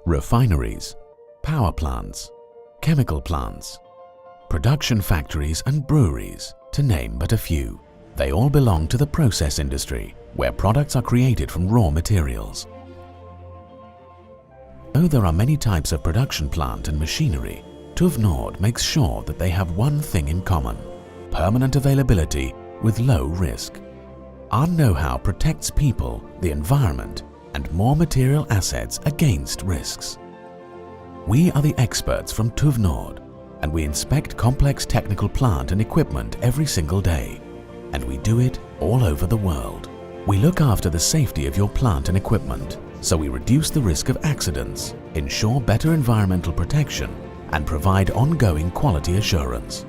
refineries, power plants, chemical plants, production factories and breweries, to name but a few. They all belong to the process industry, where products are created from raw materials. Though there are many types of production plant and machinery, TUVNORD makes sure that they have one thing in common: permanent availability with low risk. Our know-how protects people, the environment, and more material assets against risks. We are the experts from TUVNORD, and we inspect complex technical plant and equipment every single day, and we do it all over the world. We look after the safety of your plant and equipment, so we reduce the risk of accidents, ensure better environmental protection, and provide ongoing quality assurance.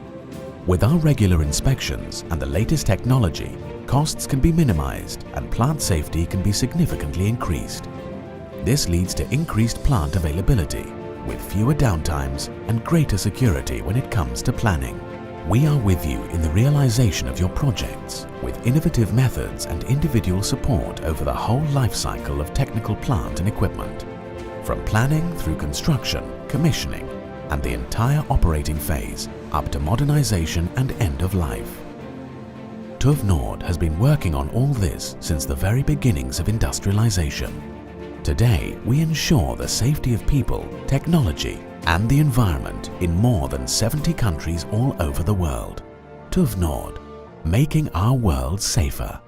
With our regular inspections and the latest technology, costs can be minimized and plant safety can be significantly increased. This leads to increased plant availability, with fewer downtimes and greater security when it comes to planning. We are with you in the realization of your projects with innovative methods and individual support over the whole life cycle of technical plant and equipment, from planning through construction, commissioning, and the entire operating phase up to modernization and end of life. TUVNORD has been working on all this since the very beginnings of industrialization. Today, we ensure the safety of people, technology, and the environment in more than 70 countries all over the world. TUVNORD, making our world safer.